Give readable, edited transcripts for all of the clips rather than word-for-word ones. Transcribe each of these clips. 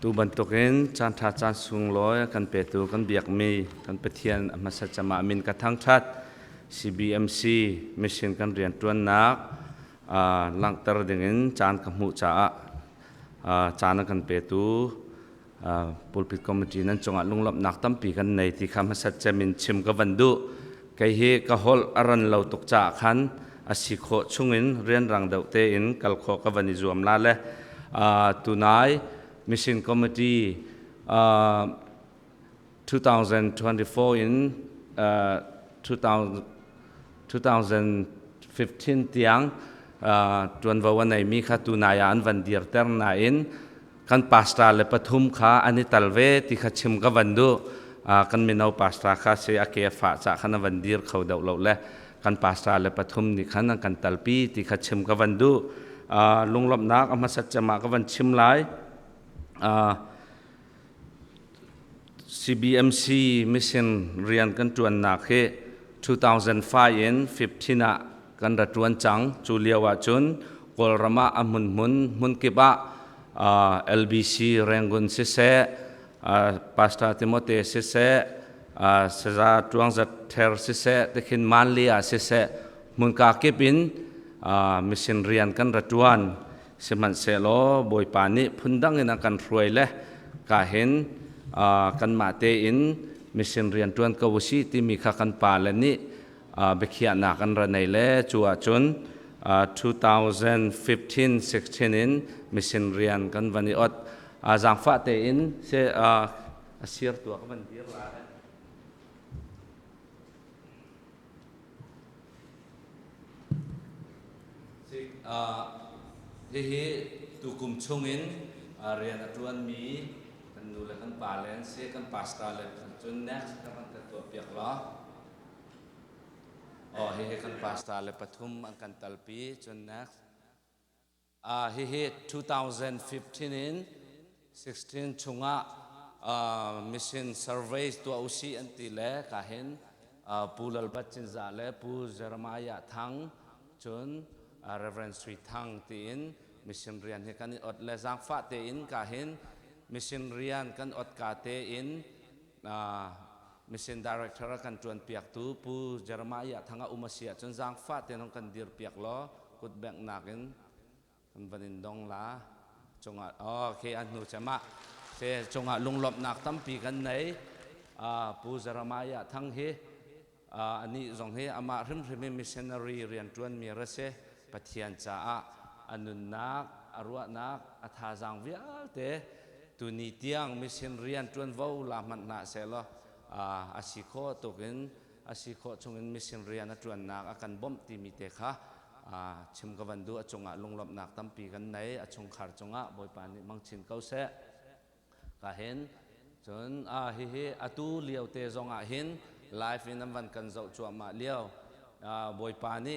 ตูบันตุกินจานทาจานสุงลอยกันเปตูกันเบียกมีกันเปเทียนมาสัจมามินกระทั่งชัด CBMC มิชชั่นกันเรียนตัวนักหลังตระดิ่งจานกับหมู่จ่าจานกันเปตูปุลปิดคอมมิตี้นั้นจงลุงหลับนักตั้มปีกันในที่คำมาสัจมินชิมกับวันดูไกเฮกะฮอลอารันเราตกจ่าขันอาศิโคชุงินเรียนรังเดาเตอินกัลโคกับวันนิจวมลาเลตุนายMission Committee 2024 in 2015 tiang tuan vawan nei mi kha tunayan van dir ter na in kan pastra le pathum kha ani talve ti kha chim ga vandu kan minau pastra kha se ake fa cha khana van dir khau dau lo le kan pastra le pathum ni khan kan talpi ti kha chim ga vandu lunglop nak ama satchama ga van chim lai CBMC mission rian kan tuan na khe 2005 in 15 kan ra tuan chang chuliawa chun kolrama amun mun kiba LBC Rangoon se se Pastor Timothy se se Seza tuang zat ther se se tekhin manlia se se mun ka kepin mission rian kan ra tuan seman selo boy pani phundang ina kan ruai le ka hen kan mate in mission rian tuan ka wusi ti mi kha kan palani bekhia na kan ra nei le chuwa chun 2015-16 in mission rian kan vani ot zangfa te in se asir tua ka van dir la hi tukum chungin rian atuan mi kan nu le kan palen se kan pasta le chun next kan to piak la hi kan pasta le pathum an kan talpi chun next hi 2015 in 16 chunga mission surveys to usi anti le ka hen pulal bachin za le pu Jeremiah thang chun Reverend Sri Thang tin mission rian he kan ot le zang fa te in ka hin mission rian kan ot ka te in mission director kan tuan piak tu pu Jeremiah thanga umasia chun zang fa te nong kan dir piak lo kut bek nakin kan vanin dong la chunga okay an nu chama se chunga lunglop nak tampi kan nei pu Jeremiah thang he ani zong he ama rim missionary rian tuan mi ra se pathian cha anun nak arwa nak atha jang vial te tuni tiang mission rian tuan vo la man na se lo asikho tokin asikho chungin mission rian tuan nak akan bom ti mi te kha chim ka vandu achunga lunglop nak tampi kan nei achung khar chunga boi pani mangchin kau se ka hen chun hi atu liau te zonga hin life in amwan kan zo chuama liau boi pani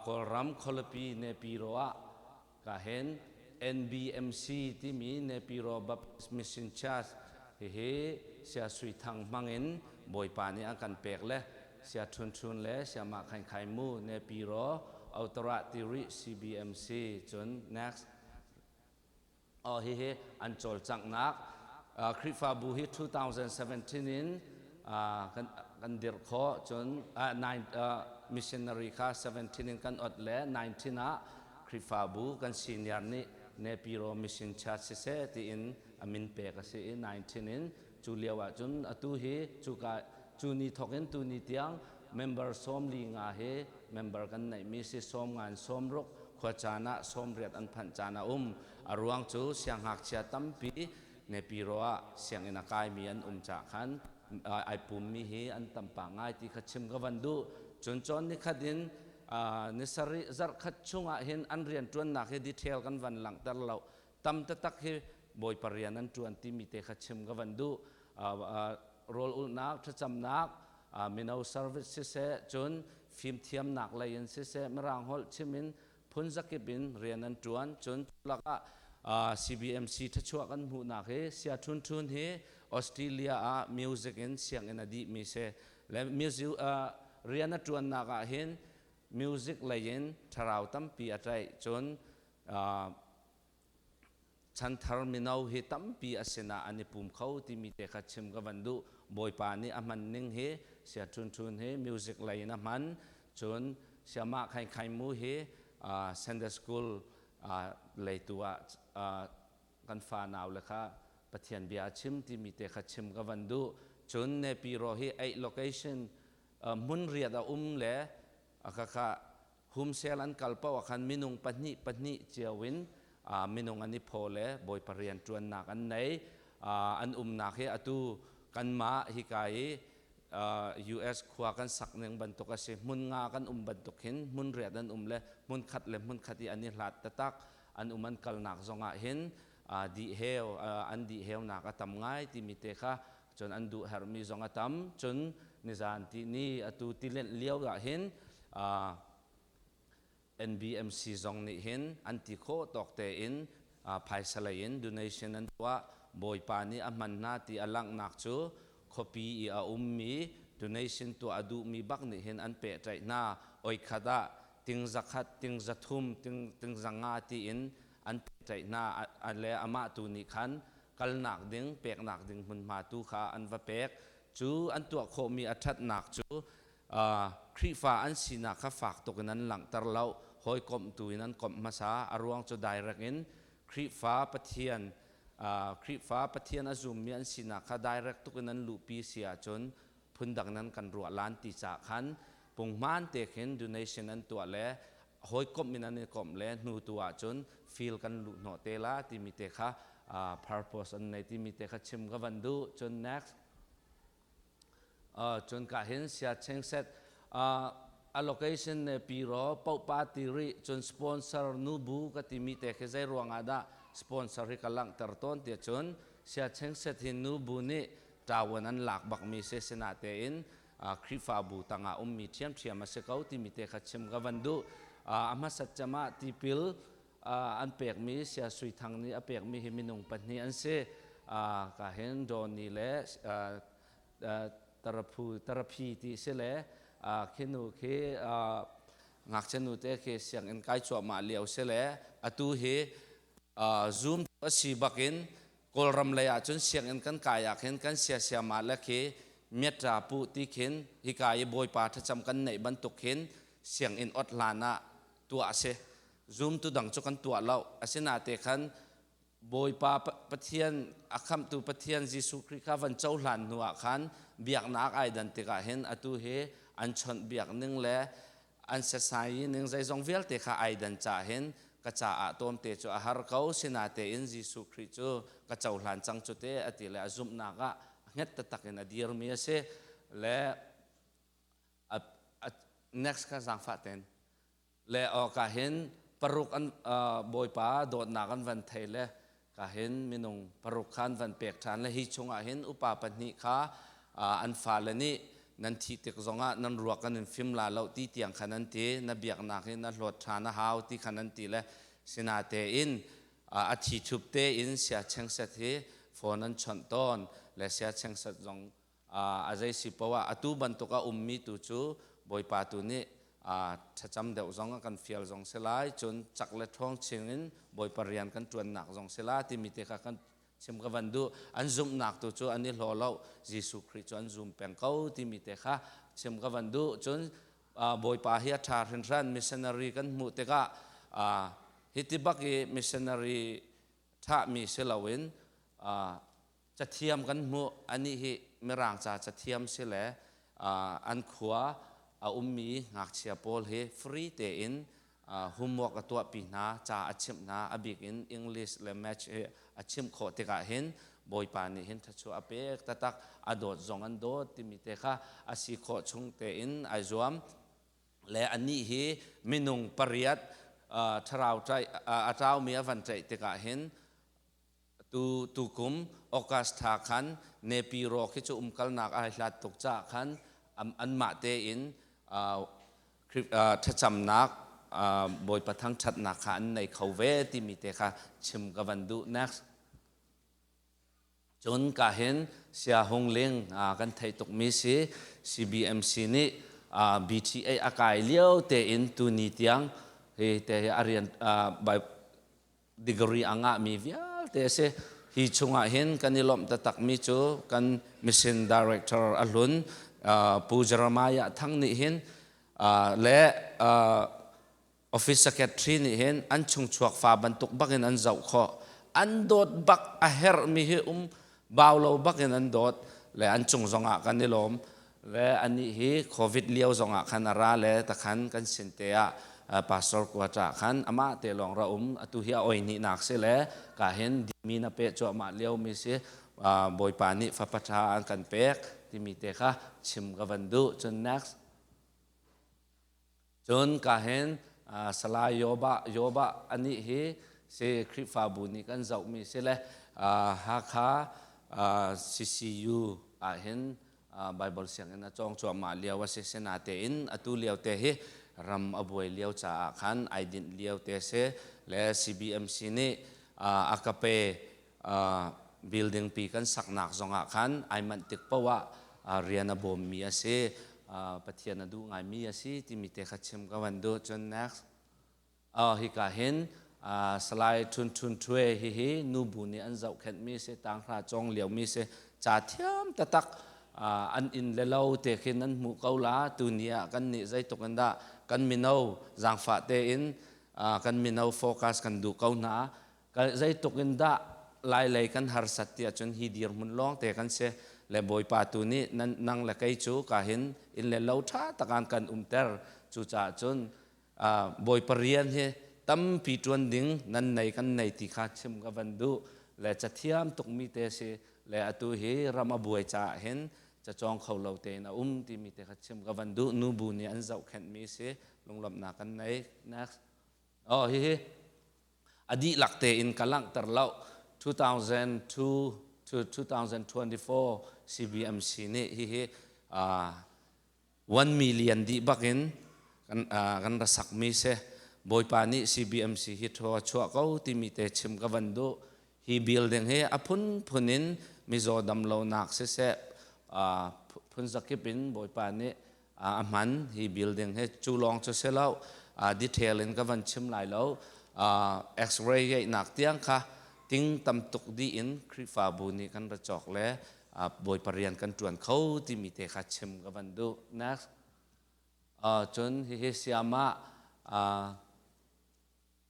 kolram kholapi ne piroa ka hen NBMC ti mi ne piro baptist mission church he sia sui thang mangin boi pani akan pek le sia thun le sia ma khai mu ne piro autora tiri CBMC chun next he an chol chang nak khrifa bu hi 2017 in kan dir kho chun missionary kha 17 in kan ot le 19 khrifa bu kan senior ni ne piro mission church se ti in amin pe ka se 19 in chuliawa chun atu hi chuka chuni thokin tuni tiang member som li nga he member kan nai mi se som ngan som rok khwa chana som riat an phan chana aruang chu siang hak chia tampi ne piro siang ina kai mi an cha khan ai pum mi hi an tampa ngai ti khachim ga vandu chon ni khadin nisari zar khat chunga hin an rian tuan na he detail kan van lang tar lo tam ta tak he boy parian an tuan ti mi te khachim ga vandu rol ul nak thacham nak minau service se chun phim thiam nak lain se marang hol chimin phun zakibin rian an tuan chun laka CBMC thachua kan hu nak he sia thun he Australia music in siang in adi mi se le music rian tuan naka hin music lain tharau tampi atai chun ชันทาร์มินาวเฮตัมปีอาเซนาอันนี้ปุ่มเขาที่มีเตะชิมกับวันดูบอยปานี่อามันนิ่งเฮเสียชุนเฮมิวสิกไลน์นะมันจนเสียมาใครมูเฮเซนเดอร์สคูลเลยตัวกันฟ้านาวเลยค่ะปะเทียนเบียชิมที่มีเตะชิมกับวันดูจนในปีรอเฮไอโลเคชั่นมุนเรียดเล่ค่ะหุมเซลันกัลปะว่าคันมินุงปนิเจียวินมินุงอันนี้พอเลยบอยปเรียนจวนนักอันไหนอันนักเฮอตูกันมาฮิกาย US ขวากันสักหนึ่งบรรทุกเสมุนงากันบรรทุกเห็นมุนเรียดันเลยมุนขัดเลยมุนขัดอันนี้หลัดตะตักอันมันกัลนักจงเห็นดีเฮลอันดีเฮลนักทำง่ายที่มิเตค่ะจนอันดูเฮอร์มีจงทำจนนิจานที่นี่อตูที่เล่นเลี้ยวเห็นNBMC จงนี่เห็นอันที่โคตกเตอินภายสลายน donation นั้นว่าบอยปานี่อามันนาที่อลังนักจูcopy มี donation ตัวอดูมีบักนี่เห็นอันเปะใจหน้าโอยขดาติงจักขัดติงจัตุมติงจังงาที่อินอันเปะใจหน้าอันเลอามาตูนี่ขันกัลนักดึงเปกนักดึงมันมาตูขาอันว่าเปกจูอันตัวโคมีอัฐนักจูครีฟ้าอันสีนักฝากตกนั้นหลังตร์เล่าหอยกลมตุยนั้นกลมมาซาอารวงจะได้รักอินครีฟ้าปะเทียนคลิปฟ้าปะเทียนอาจุมมีอันสินะข้าได้รักตุกนั้นลูปีเสียจนพุ่นดังนั้นกันรัวล้านติจากขันปุ่งมันเตะเห็น donation นั้นตัวเล่หอยกบมินันนี่กบเล่นูตัวจนฟีลกันลุโนเตล่าที่มีเตะค่ะ purpose อันในที่มีเตะค่ะชิมกับวันดูจน next จนก็เห็นเสียเชิงเซตallocation ในปีรอเป้าปาติริจน sponsor นูบูก็ที่มีเตะค่ะใจรวงอาดาสปอนเซอร์กำลังตรต้นเดียจนเสียเชิงเสถินูบุนีตาวันนั้นหลักบักมีเสนาเตอินคริฟาบูตังอามีเทียมมาเสกเอาที่มีเตขัดชิมกับวันดูอามาสัจจมาที่พิลอันเปียกมีเสียสุยทางนี้อันเปียกมีหิมินุงปันนี้อันเสก็เห็นโดนนี่แหละตรพีที่เสละขนูเขงักชนูเตะเขเสียงอันใกล้จวบมาเลี้ยวเสละอตูเฮzoom สีบักินกอลรำเลยจนเสียงกันกายเห็นกันเสียมาแล้วเคเมียตราปูที่เห็นฮิกายบอยปาถ้าจำกันในบรรทุกเห็นเสียงอินอดลานะตัวเส zoom ตัวดังจุกันตัวเราอาศัยนาเตคันบอยปาปะเทียนอาคำตัวปะเทียนยิสุคริกาวันเจ้าหลานนัวขันเบียกนักไอดันเตกาเห็นอตูเฮอันชนเบียกนึงและอันเสสายนึงใจจงเวลเตกาไอดันจ่าเห็นกระจาตอมเตจูอาหารเขาสินาเตอินยิสุคริจูกระเจ้าหลานจังจุเตอติเลอซุมนากะเง็ดตะตักนอดีรมีเสและ next ก็สังฟาเตนและออกเห็นปรุกอันบอยป้าโดดนักันวันเทเลก็เห็นมินงปรุกขันวันเปียกชานและฮิชงเห็นอุปาปันิขาอันฟาเลนี่นันทีเตกจงนันรัวกันในฟิล์มลาเราที่เตียงขันันตีนับเบียกนักนันหลดชานะฮาวที่ขันันตีและสินาเตอินอาทิชุบเตอินเสียเชิงเสถีฟอนันชนต้นและเสียเชิงเสจงอาใจสิปว่าอตูบันตุกะมีตุจูบอยปาตุนี่ถ้าจำเดี๋ยวจงกันฟิลจงเสลายจนจักเล็ดท้องเชิงอินบอยปริยันกันจวนหนักจงเสลายที่มีเตกกันชิมกับวันดูอันซุมหนักตัวจูอันนี้หล่อเล่ายิสุคริสต์อันซุมเป็นเขาที่มีเตค่ะชิมกับวันดูจนบอยปาเฮียชาร์เรนรันมิชชันนารีกันมุเตกะฮิติบักมิชชันนารีถ้ามีเสลาวินจะเทียมกันมุอันนี้ฮิไม่ร่างจะเทียมเสลอันขวามีงักเชียโพลเฮฟรีเตอินหุมวกตัวปีนาจ่าอาชิมนาอบิกอินอังกฤษและแมชอาชิมโคเตกะเห็นบอยปานี่เห็นทัชอเปกตะตักอดอดจงอันโดติมิเตค่ะอาศิโคชงเตอินไอจวมและอันนี้ฮีมินุงปริยัตทราวใจอาเจ้ามีอวันใจเตกะเห็นตูคุมโอกาสทาขันเนปีโรคิจูกัลนักไอหลัดตกจากขันอันมาเตอินถ้าจำนักบอยประทังชัดนักขันในเขาเวที่มีเตค่ะชิมกับวันดู next จนก็เห็นเสียหงเลี้ยงกันไทยตกมีสิ CBMC นี่ BTA อากาศเลี้ยวเตอินตุนิตยังเตอารียนใบดีกรีอ่างมี เตเสฮีชงอาเห็นกันนิลมตะตักมีจูกันมิสซินดีเรคเตอร์อลุนปูจรามายะทั้งนี้เห็นและออฟฟิศเซคเรทรีนี่เห็นอันชงชวกฟ้าบรรทุกบักเห็นอันเจ้าข้ออันโดดบักอาเฮร์มีเฮบ่าวเราบักเห็นอันโดดและอันชงจงอากันนิลมและอันนี้เฮโควิดเลี้ยวจงอาคันอาราและตะขันกันสินเตียปาสอร์กวาจาขันอามาเตลองเราตุเฮียโอยนี่นักเสละกาเห็นมีนาเปจวมาเลี้ยวมีเสบอยปานิฟ้าปัชาอันกันเปกที่มีเตค่ะชิมกับวันดูจน next จนกาเห็นสลายโยบะอันนี้เฮเสคริฟาบุนีกันเจ้ามีเสละฮาคาCCUเห็นไบเบิลเสียงนะจงจวมาเลี้ยวว่าเสนาเตอินอตุเลี้ยวเตเฮรำอบวยเลี้ยวจ่าขันไอดินเลี้ยวเตเสและ CBMC นี่อากาเปbuilding ปีกันสักหนักจงอาขันไอมันติกปะวะเรียนบ่มมีอาเสปะเทียนดูไงมีอาศิที่มีเตขัดชิมกันวันดูจน next ฮิกาเห็นสไลด์ทุนช่วยฮินูบุนีอันเจ้าเข็นมีเสต่างราจงเลี้ยวมีเสจ่าเทียมตะตักอันอินเลเลวเตขินนั้นมุกเอาละตุเนียกันนี่ใจตกันดากันมินเอาจางฟ้าเตอินกันมินเอาโฟกัสกันดูเขาหนากันใจตกันดาไล่กันหาสัตย์จนฮีดีร์มุนลองเตกันเสเลบอยปาตุนี้นั่งเลกัยจูกาเห็นอินเลเลวท่าตะการกันเตอร์จูจ่าจนบอยปเรียนเฮตั้มปีจวนดิ้งนั่นในกันในที่ขาดชิมกับวันดูและจะเทียมตกมีเตเสและอตุเฮรามาบวยจ่าเห็นจะจองเขาเราเตนะที่มีเตขัดชิมกับวันดูนูบุนีอันเจ้าเข็นมีเสลงลำนากันใน next เฮ้อดีหลักเตอินกำลังตร์เล่า2002 to 2024 CBMC นี่1 million ดีบักเห็นกันรักมีเสบอยปานี่ CBMC ฮิตชัวเขาที่มีเตชิมกับวันดูฮี building เฮอพุนินมิโซดัมโลนักเสพุนสักปินบอยปานี่มันฮี building เฮจูลองจะเสแล้วดีเทลอินกับวันชิมหลายแล้วX-ray นักเตียงค่ะติ้งตำตุกดีอินคริฟาบุนีกันระจอกและบอยปเรียนกันจวนเขาที่มีเตขัดชิมกับวันดู next จนเฮเซียมา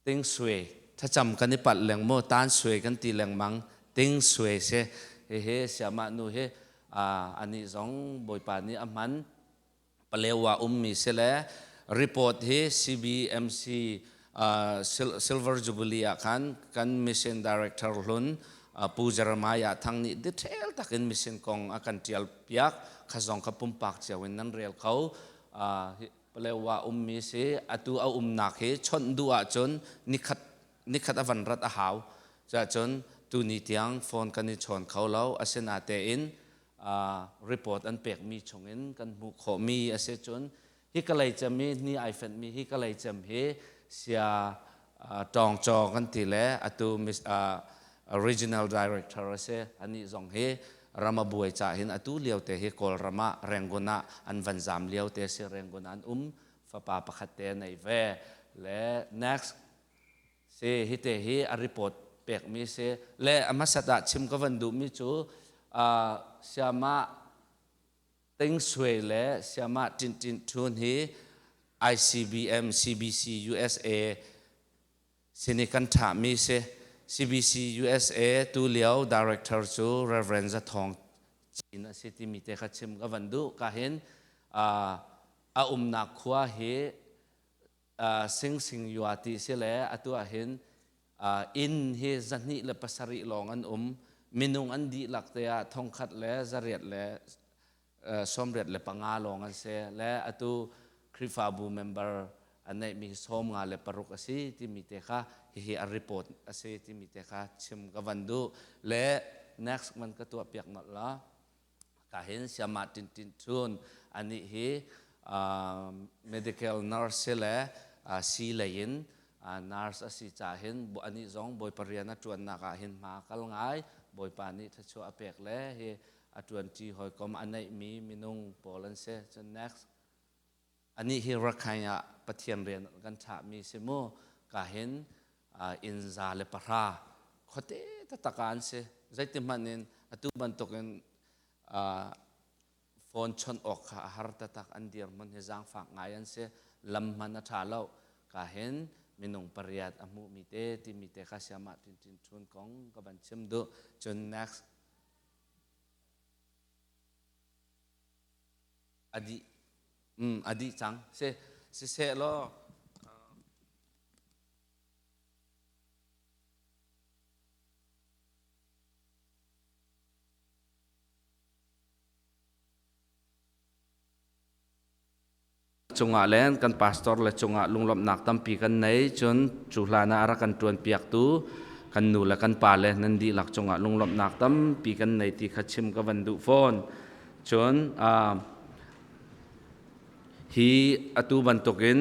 ติ้งสวยถ้าจำกันในปัดแหลงโมตานสวยกันตีแหลงมังติ้งสวยเสเฮเซียมานูเฮอันนี้สองบอยปานี้มันเปลว่ามีเสละรีพอร์ตเฮ CBMC Silver Jubilee กันมิชชั่นดีเรคเตอร์ลุนปูจารมายะทั้งนี้ดีเทลตักินมิชชั่นกองอากันเจียลเปียกข้าจงขับปุ่มปากเจียวินนั้นเรียลเขาเปลว่ามีเสอตัวเอานักเฮชนดูจนนิคัดอวันรัตหาวจะจนตูนิตยังโฟนกันนิชนเขาแล้วอาเซนาเตอินรีพอร์ตอันเปียกมีชงอินกันมุขมีอาเซจนฮิกะเลยจะมีนี่ไอเฟนมีฮิกะเลยจะมีเสียจองกันทีแลอตัวมิสregional director เสอันนี้จงเฮรามาบวยจ่าเห็นอตุเลี้ยวเตเฮกอลรามาเรงกุนาอันวันจามเลี้ยวเตเสเรงกุนาอันฟ้าป่าประคัตเตในเวและ next เสฮิเตเฮอรีพอร์ตเปกมีเสและอามาสัตชิมกวันดูมิจูเสียมาติงสวยและเสียมาจินทุนเฮICBM CBC USA สินิกันถามีเส CBC USA ตัวเลี้ยว Director จู Reverend จะทองจีนสิที่มีเตขัดชิมกับวันดูก็เห็นนักขวาเฮสิงอยู่ที่เสละตัวเห็นอินเฮจันนี่เลปัสริลองอันมินุงอันดีหลักเตียทองขัดและจริตและสมเด็จและปังอาลองอันเสและตัวคริฟาบูเมมเบอร์อันนี้มีสมงาเลปรุกสิที่มีเตค่ะฮีอารีพอร์ตสิที่มีเตค่ะชิมกับวันดูและ next มันก็ตัวเปียกหมดละก็เห็นสมาตินทุนอันนี้ฮีmedical nurse และซีเลนnurse สิจ่าเห็นอันนี้สองบอยปริยาจวนนักเห็นมาคัลง่ายบอยปานี้ถ้าชัวเปียกและฮีจวนจีหอยกอมอันนี้มีนุ่งโปลันเซจน nextอันนี้ฮิรักขยะปะเทียนเรียนกันฉะมีเสมอกาเห็นอินซาเลปรา khote ta takan se zaiti manin atu bantokin phone chon ok har ta tak andir mon he jang fa ngayan se lam mana thalo ka hen minung pariat amu mite ti mite kha siama tin tin chun kong ka ban chem do chun next adi chang se lo chunga len kan pastor le chunga lunglom nak tampi kan nei chun chuhlana ara kan tuan piak tu kan nu la kan pa le nan di lak chunga lunglom nak tam pi kan nei ti khachim ka van du phone chun hi atu ban tokin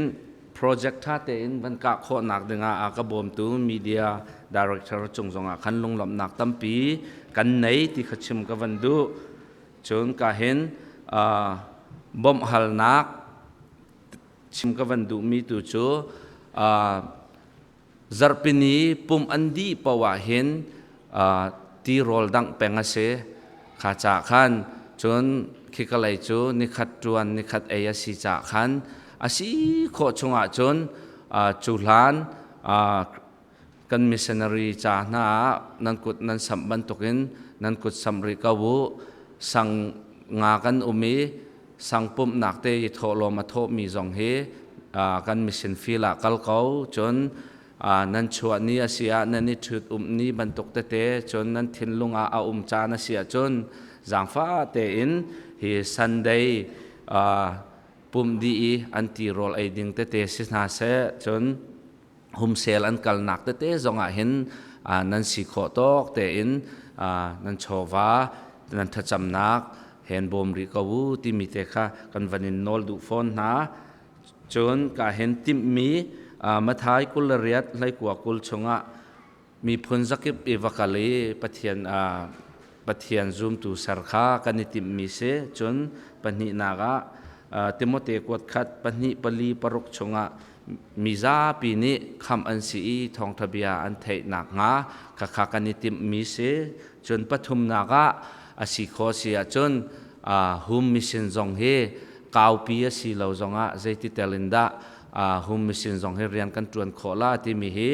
project tha te in ban ka kho nak denga a ka bom tu media director chungzonga khan lunglom nak tampi kan nei ti khachim ka van du chun ka hen bom hal nak chim ka van du mi tu chu zarpini pum andi pawa hin ti rol dang penga se kha cha khan chun khikalai chu nikhat tuan nikhat eya si cha khan asi kho chunga chun chuhlan kan missionary cha na nan kut nan samban tokin nan kut samri ka wu sang nga kan umi sang pum nakte tho lo ma tho mi zong he kan mission fila kal kau chon nan chua ni asia nan ni thut ni ban tok te chon nan thin lunga a cha na sia chon zangfa te in hi Sunday pum di anti roll ai ding te si na se chon hum sel an kal nak te zonga hin nan si kho tok te in nan chowa nan thacham nak hen bom ri ka wu ti mi te kha kan vanin nol du phone na chon ka hen tim mi mathai kul riat lai kwa kul chunga mi phun zakip evakali pathian zoom tu sarkha kan tim mi se chon pani naga timote kwat khat pani pali paruk chunga miza pi ni kham an si thong thabia an thei nak nga kha kan tim mi se chon pathum naga asi kho sia chun hum mission zong he kau pi si lo zonga zaiti telinda hum mission zong he rian kan tuan khola ti mi he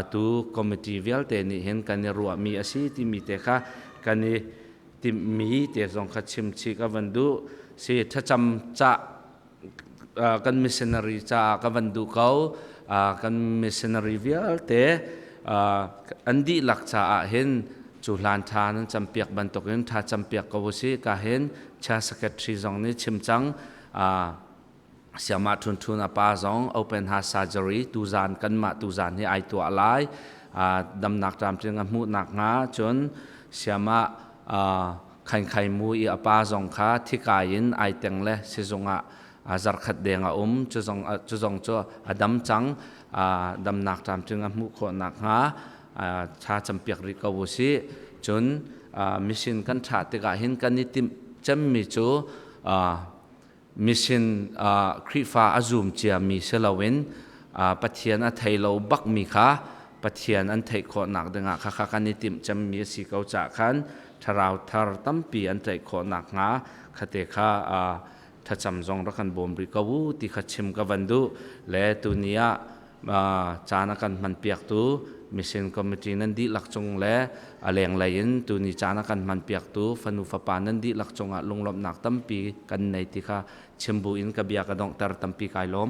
atu committee vial te ni hen kan ruwa mi asi ti mi te kha kan ti mi te zong kha chim chi ka vandu si thacham cha kan missionary cha ka vandu kau kan missionary vial te andi lak cha a hen chuhlan tha nan champiak ban tokin tha champiak ko si ka hen cha secretary zong ni chimchang siama thun apa zong open heart surgery tu zan kan ma tu zan hi ai to alai dam nak tam ting mu nak nga chon siama khai mu i apa zong kha thikain ai teng le si zonga zar khat denga chu zong cho adam chang dam nak tam ting mu kho nak nga cha champiak ri ka wo si chun mission kan tha te ga hin kan ni tim cham mi chu mission krifa azum chia mi selawin pathian a thailo bak mi kha pathian an thei kho nak denga kha kan ni tim cham mi si ko cha khan tharau thar tampi an thei kho nak nga khate kha thacham zong ra kan bom ri ka wu ti khachim ka vandu le tunia chana kan man piak tu mission committee nan di lakchong le aleng lain tu ni chana kan man piak tu fanu fa pa nan di lakchonga lunglom nak tampi kan nei ti kha chimbu in ka bia ka dong tar tampi kai lom